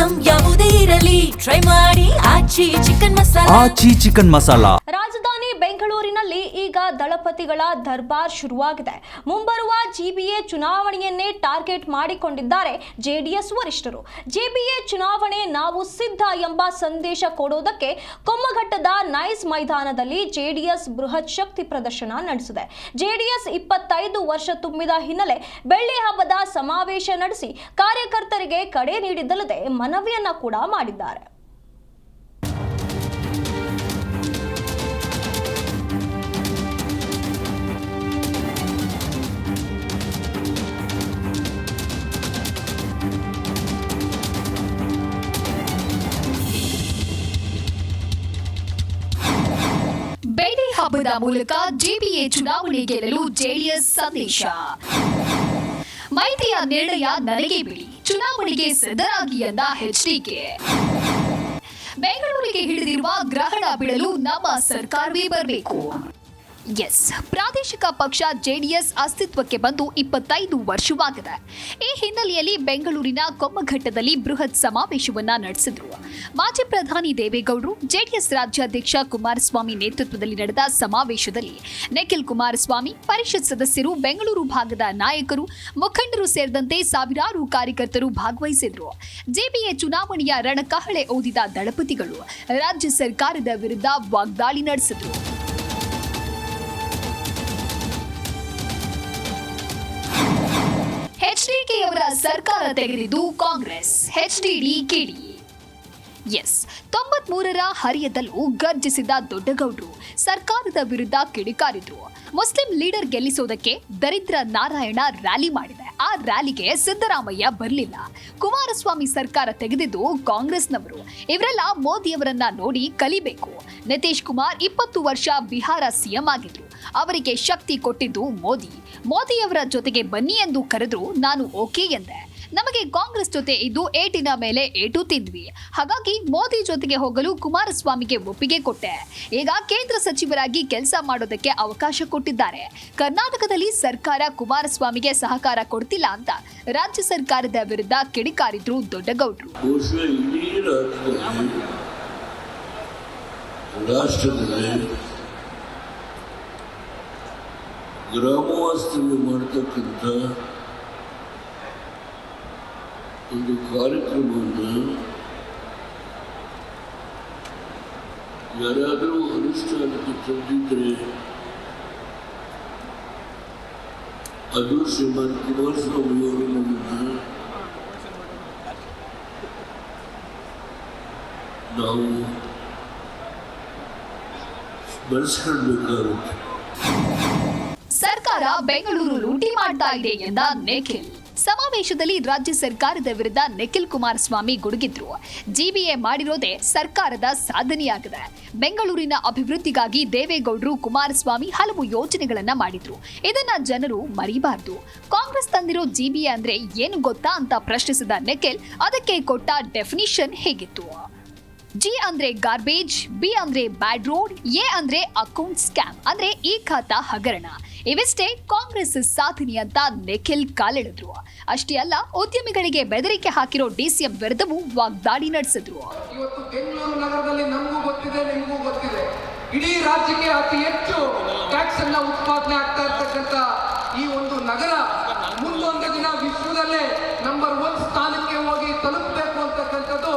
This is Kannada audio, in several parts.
ಐಟಂ ಯಾವುದೇ ಇರಲಿ ಟ್ರೈ ಮಾಡಿ ಆಚಿ ಚಿಕನ್ ಮಸಾಲಾ. ರಾಜಧಾನಿ ಬೆಂಗಳೂರಿನಲ್ಲಿ ಈಗ ದಳಪತಿಗಳ ದರ್ಬಾರ್ ಶುರುವಾಗಿದೆ. ಮುಂಬರುವ ಜಿಬಿಎ ಚುನಾವಣೆಯನ್ನೇ ಟಾರ್ಗೆಟ್ ಮಾಡಿಕೊಂಡಿದ್ದಾರೆ ಜೆಡಿಎಸ್ ವರಿಷ್ಠರು. ಜಿಬಿಎ ಚುನಾವಣೆ ನಾವು ಸಿದ್ಧ ಎಂಬ ಸಂದೇಶ ಕೊಡೋದಕ್ಕೆ ಕೊಮ್ಮಘಟ್ಟದ ನೈಸ್ ಮೈದಾನದಲ್ಲಿ ಜೆಡಿಎಸ್ ಬೃಹತ್ ಶಕ್ತಿ ಪ್ರದರ್ಶನ ನಡೆಸಿದೆ. ಜೆಡಿಎಸ್ 25 ವರ್ಷ ತುಂಬಿದ ಹಿನ್ನೆಲೆ ಬೆಳ್ಳಿ ಹಬ್ಬದ ಸಮಾವೇಶ ನಡೆಸಿ ಕಾರ್ಯಕರ್ತರಿಗೆ ಕಡೆ ನೀಡಿದ್ದಲ್ಲದೆ ಮನವಿಯನ್ನ ಕೂಡ ಮಾಡಿದ್ದಾರೆ. ಬೆಳ್ಳಿ ಹಬ್ಬದ ಮೂಲಕ ಜಿಬಿಎ ಚುನಾವಣೆ ಗೆಲ್ಲಲು ಜೆಡಿಎಸ್ ಸಂದೇಶ. ಮೈತ್ರಿಯ ನಿರ್ಣಯ ನನಗೆ ಬಿಡಿ, ಚುನಾವಣೆಗೆ ಸಿದ್ಧರಾಗಿ ಎಂದ ಎಚ್ಡಿಕೆ. ಬೆಂಗಳೂರಿಗೆ ಹಿಡಿದಿರುವ ಗ್ರಹಣ ಬಿಡಲು ನಮ್ಮ ಸರ್ಕಾರವೇ ಬರಬೇಕು. ಎಸ್, ಪ್ರಾದೇಶಿಕ ಪಕ್ಷ ಜೆಡಿಎಸ್ ಅಸ್ತಿತ್ವಕ್ಕೆ ಬಂದು 25 ವರ್ಷವಾಗಿದೆ. ಈ ಹಿನ್ನೆಲೆಯಲ್ಲಿ ಬೆಂಗಳೂರಿನ ಕೊಮ್ಮಘಟ್ಟದಲ್ಲಿ ಬೃಹತ್ ಸಮಾವೇಶವನ್ನ ನಡೆಸಿದ್ರು. ಮಾಜಿ ಪ್ರಧಾನಿ ದೇವೇಗೌಡರು, ಜೆಡಿಎಸ್ ರಾಜ್ಯಾಧ್ಯಕ್ಷ ಕುಮಾರಸ್ವಾಮಿ ನೇತೃತ್ವದಲ್ಲಿ ನಡೆದ ಸಮಾವೇಶದಲ್ಲಿ ನಿಖಿಲ್ ಕುಮಾರಸ್ವಾಮಿ, ಪರಿಷತ್ ಸದಸ್ಯರು, ಬೆಂಗಳೂರು ಭಾಗದ ನಾಯಕರು, ಮುಖಂಡರು ಸೇರಿದಂತೆ ಸಾವಿರಾರು ಕಾರ್ಯಕರ್ತರು ಭಾಗವಹಿಸಿದ್ರು. ಜೆಬಿಎ ಚುನಾವಣೆಯ ರಣಕಹಳೆ ಓದಿದ ದಳಪತಿಗಳು ರಾಜ್ಯ ಸರ್ಕಾರದ ವಿರುದ್ಧ ವಾಗ್ದಾಳಿ ನಡೆಸಿದ್ರು. ಎಚ್ಡಿಕೆಯವರ ಸರ್ಕಾರ ತೆಗೆದಿದ್ದು ಕಾಂಗ್ರೆಸ್, ಎಚ್ಡಿಡಿ ಕಿಡಿ. ಎಸ್, 93ರ ಹರಿಯದಲ್ಲೂ ಗರ್ಜಿಸಿದ ದೊಡ್ಡಗೌಡರು ಸರ್ಕಾರದ ವಿರುದ್ಧ ಕಿಡಿಕಾರಿದ್ರು. ಮುಸ್ಲಿಂ ಲೀಡರ್ ಗೆಲ್ಲಿಸೋದಕ್ಕೆ ದರಿದ್ರ ನಾರಾಯಣ ರ್ಯಾಲಿ ಮಾಡಿದೆ. ಆ ರ್ಯಾಲಿಗೆ ಸಿದ್ದರಾಮಯ್ಯ ಬರಲಿಲ್ಲ. ಕುಮಾರಸ್ವಾಮಿ ಸರ್ಕಾರ ತೆಗೆದಿದ್ದು ಕಾಂಗ್ರೆಸ್ನವರು. ಇವರೆಲ್ಲ ಮೋದಿಯವರನ್ನ ನೋಡಿ ಕಲಿಬೇಕು. ನಿತೀಶ್ ಕುಮಾರ್ 20 ವರ್ಷ ಬಿಹಾರ ಸಿಎಂ ಆಗಿದ್ರು. ಅವರಿಗೆ ಶಕ್ತಿ ಕೊಟ್ಟಿದ್ದು ಮೋದಿಯವರ ಜೊತೆಗೆ ಬನ್ನಿ ಎಂದು ಕರೆದ್ರು. ನಾನು ಓಕೆ ಎಂದೆ. ನಮಗೆ ಕಾಂಗ್ರೆಸ್ ಜೊತೆ ಇದ್ದು ಏಟಿನ ಮೇಲೆ ಏಟು ತಿಂದ್ವಿ. ಹಾಗಾಗಿ ಮೋದಿ ಜೊತೆಗೆ ಹೋಗಲು ಕುಮಾರಸ್ವಾಮಿಗೆ ಒಪ್ಪಿಗೆ ಕೊಟ್ಟೆ. ಈಗ ಕೇಂದ್ರ ಸಚಿವರಾಗಿ ಕೆಲಸ ಮಾಡೋದಕ್ಕೆ ಅವಕಾಶ ಕೊಟ್ಟಿದ್ದಾರೆ. ಕರ್ನಾಟಕದಲ್ಲಿ ಸರ್ಕಾರ ಕುಮಾರಸ್ವಾಮಿಗೆ ಸಹಕಾರ ಕೊಡ್ತಿಲ್ಲ ಅಂತ ರಾಜ್ಯ ಸರ್ಕಾರದ ವಿರುದ್ಧ ಕಿಡಿಕಾರಿದ್ರು ದೊಡ್ಡಗೌಡರು. ಗ್ರಾಮವಾಸ್ತವ್ಯ ಮಾಡತಕ್ಕಂಥ ಒಂದು ಕಾರ್ಯಕ್ರಮವನ್ನು ಯಾರಾದರೂ ಅನುಷ್ಠಾನಕ್ಕೆ ತಂದಿದ್ರೆ ಅದು ಶ್ರೀಮಾನ್ ಕುಮಾರಸ್ವಾಮಿಯವರು ನಮ್ಮನ್ನು ನಾವು ಸ್ಮರಿಸ್ಕೊಳ್ಬೇಕಾಗುತ್ತೆ. ಸರ್ಕಾರ ಬೆಂಗಳೂರು ಲೂಟಿ ಮಾಡ್ತಾ ಇದೆ ಎಂದ ನಿಖಿಲ್. ಸಮಾವೇಶದಲ್ಲಿ ರಾಜ್ಯ ಸರ್ಕಾರದ ವಿರುದ್ಧ ನಿಖಿಲ್ ಕುಮಾರಸ್ವಾಮಿ ಗುಡುಗಿದ್ರು. ಜಿಬಿಎ ಮಾಡಿರೋದೇ ಸರ್ಕಾರದ ಸಾಧನೆಯಾಗಿದೆ. ಬೆಂಗಳೂರಿನ ಅಭಿವೃದ್ಧಿಗಾಗಿ ದೇವೇಗೌಡರು, ಕುಮಾರಸ್ವಾಮಿ ಹಲವು ಯೋಜನೆಗಳನ್ನ ಮಾಡಿದ್ರು. ಇದನ್ನ ಜನರು ಮರಿಬಾರ್ದು. ಕಾಂಗ್ರೆಸ್ ತಂದಿರೋ ಜಿಬಿಎ ಅಂದ್ರೆ ಏನು ಗೊತ್ತಾ ಅಂತ ಪ್ರಶ್ನಿಸಿದ ನಿಖಿಲ್ ಅದಕ್ಕೆ ಕೊಟ್ಟ ಡೆಫಿನಿಷನ್ ಹೇಗಿತ್ತು. ಜಿ ಅಂದ್ರೆ ಗಾರ್ಬೇಜ್, ಬಿ ಅಂದ್ರೆ ಬ್ಯಾಡ್ ರೋಡ್, ಎ ಅಂದ್ರೆ ಅಕೌಂಟ್ ಸ್ಕ್ಯಾಮ್ ಅಂದ್ರೆ ಈ ಖಾತಾ ಹಗರಣ. ಇವಿಷ್ಟೇ ಕಾಂಗ್ರೆಸ್ ಸಾಧನೆ ಅಂತ ನಿಖಿಲ್ ಕಾಲೆಳೆದ್ರು. ಅಷ್ಟೇ ಅಲ್ಲ, ಉದ್ಯಮಿಗಳಿಗೆ ಬೆದರಿಕೆ ಹಾಕಿರೋ ಡಿಸಿಎಂ ವಿರುದ್ಧವೂ ವಾಗ್ದಾಳಿ ನಡೆಸಿದ್ರು. ಇವತ್ತು ಬೆಂಗಳೂರು ನಗರದಲ್ಲಿ ನಮಗೂ ಗೊತ್ತಿದೆ, ನಿಮಗೂ ಗೊತ್ತಿದೆ, ಇಡೀ ರಾಜ್ಯಕ್ಕೆ ಅತಿ ಹೆಚ್ಚು ಟ್ಯಾಕ್ಸ್ ಅನ್ನ ಉತ್ಪಾದನೆ ಆಗ್ತಾ ಇರ್ತಕ್ಕಂಥ ಈ ಒಂದು ನಗರ ಮುಂದೊಂದು ದಿನ ವಿಶ್ವದಲ್ಲೇ ನಂಬರ್ 1 ಸ್ಥಾನಕ್ಕೆ ಹೋಗಿ ತಲುಪಬೇಕು ಅಂತಕ್ಕಂಥದ್ದು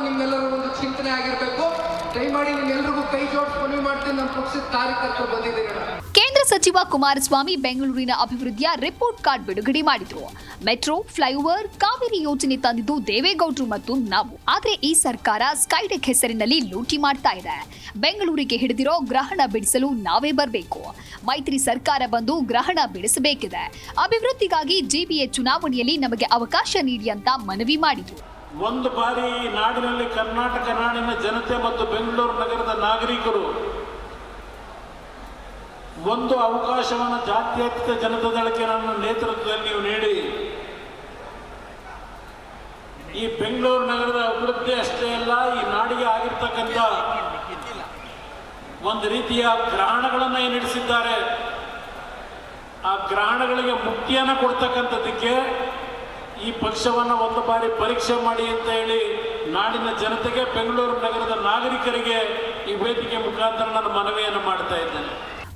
ನಿಮ್ಮೆಲ್ಲರೂ ಒಂದು ಚಿಂತನೆ ಆಗಿರಬೇಕು. ದಯಮಾಡಿ ನಿಮ್ಮೆಲ್ಲರಿಗೂ ಕೈ ಜೋಡಿಸಿ ಮನವಿ ಮಾಡ್ತೀನಿ. ನಮ್ಮ ಪಕ್ಷದ ಕಾರ್ಯಕರ್ತರು ಬಂದಿದ್ದೀರಿ. ಕೇಂದ್ರ ಸಚಿವ ಕುಮಾರಸ್ವಾಮಿ ಬೆಂಗಳೂರಿನ ಅಭಿವೃದ್ಧಿಯ ರಿಪೋರ್ಟ್ ಕಾರ್ಡ್ ಬಿಡುಗಡೆ ಮಾಡಿದ್ರು. ಮೆಟ್ರೋ, ಫ್ಲೈಓವರ್, ಕಾವೇರಿ ಯೋಜನೆ ತಂದಿದ್ದು ದೇವೇಗೌಡರು ಮತ್ತು ನಾವು. ಆದ್ರೆ ಈ ಸರ್ಕಾರ ಸ್ಕೈಡೆಕ್ ಹೆಸರಿನಲ್ಲಿ ಲೂಟಿ ಮಾಡ್ತಾ ಇದೆ. ಬೆಂಗಳೂರಿಗೆ ಹಿಡಿದಿರೋ ಗ್ರಹಣ ಬಿಡಿಸಲು ನಾವೇ ಬರಬೇಕು. ಮೈತ್ರಿ ಸರ್ಕಾರ ಬಂದು ಗ್ರಹಣ ಬಿಡಿಸಬೇಕಿದೆ. ಅಭಿವೃದ್ಧಿಗಾಗಿ ಜಿಬಿಎ ಚುನಾವಣೆಯಲ್ಲಿ ನಮಗೆ ಅವಕಾಶ ನೀಡಿ ಅಂತ ಮನವಿ ಮಾಡಿದ್ರು. ಒಂದು ಬಾರಿ ನಾಡಿನಲ್ಲಿ ಕರ್ನಾಟಕ ನಾಡಿನ ಜನತೆ ಮತ್ತು ಬೆಂಗಳೂರು ನಗರದ ನಾಗರಿಕರು ಒಂದು ಅವಕಾಶವನ್ನು ಜಾತ್ಯತೀತ ಜನತಾ ದಳಕ್ಕೆ ನನ್ನ ನೇತೃತ್ವದಲ್ಲಿ ನೀವು ನೀಡಿ ಈ ಬೆಂಗಳೂರು ನಗರದ ಅಭಿವೃದ್ಧಿ ಅಷ್ಟೇ ಅಲ್ಲ, ಈ ನಾಡಿಗೆ ಆಗಿರ್ತಕ್ಕಂಥ ಒಂದು ರೀತಿಯ ಗ್ರಹಣಗಳನ್ನು ಏನು ನಡೆಸಿದ್ದಾರೆ, ಆ ಗ್ರಹಣಗಳಿಗೆ ಮುಕ್ತಿಯನ್ನು ಕೊಡ್ತಕ್ಕಂಥದ್ದಕ್ಕೆ ಈ ಪಕ್ಷವನ್ನು ಒಂದು ಬಾರಿ ಪರೀಕ್ಷೆ ಮಾಡಿ ಅಂತ ಹೇಳಿ ನಾಡಿನ ಜನತೆಗೆ, ಬೆಂಗಳೂರು ನಗರದ ನಾಗರಿಕರಿಗೆ ಈ ವೇದಿಕೆ ಮುಖಾಂತರ ನಾನು ಮನವಿಯನ್ನು ಮಾಡ್ತಾ ಇದ್ದೇನೆ.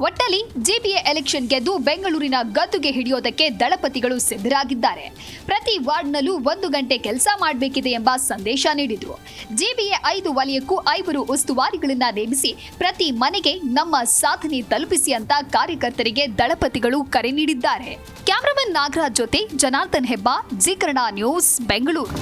ಒಟ್ಟಲ್ಲಿ ಜಿಬಿಎ ಎಲೆಕ್ಷನ್ ಗೆದ್ದು ಬೆಂಗಳೂರಿನ ಗದ್ದುಗೆ ಹಿಡಿಯೋದಕ್ಕೆ ದಳಪತಿಗಳು ಸಿದ್ಧರಾಗಿದ್ದಾರೆ. ಪ್ರತಿ ವಾರ್ಡ್ನಲ್ಲೂ 1 ಗಂಟೆ ಕೆಲಸ ಮಾಡಬೇಕಿದೆ ಎಂಬ ಸಂದೇಶ ನೀಡಿದ್ರು. ಜಿಬಿಎ 5 ವಲಯಕ್ಕೂ 5 ಉಸ್ತುವಾರಿಗಳನ್ನ ನೇಮಿಸಿ ಪ್ರತಿ ಮನೆಗೆ ನಮ್ಮ ಸಾಧನೆ ತಲುಪಿಸಿ ಅಂತ ಕಾರ್ಯಕರ್ತರಿಗೆ ದಳಪತಿಗಳು ಕರೆ ನೀಡಿದ್ದಾರೆ. ಕ್ಯಾಮರಾಮನ್ ನಾಗರಾಜ್ ಜೊತೆ ಜನಾರ್ದನ್ ಹೆಬ್ಬಾರ್, ಜಿ ಕನ್ನಡ ನ್ಯೂಸ್, ಬೆಂಗಳೂರು.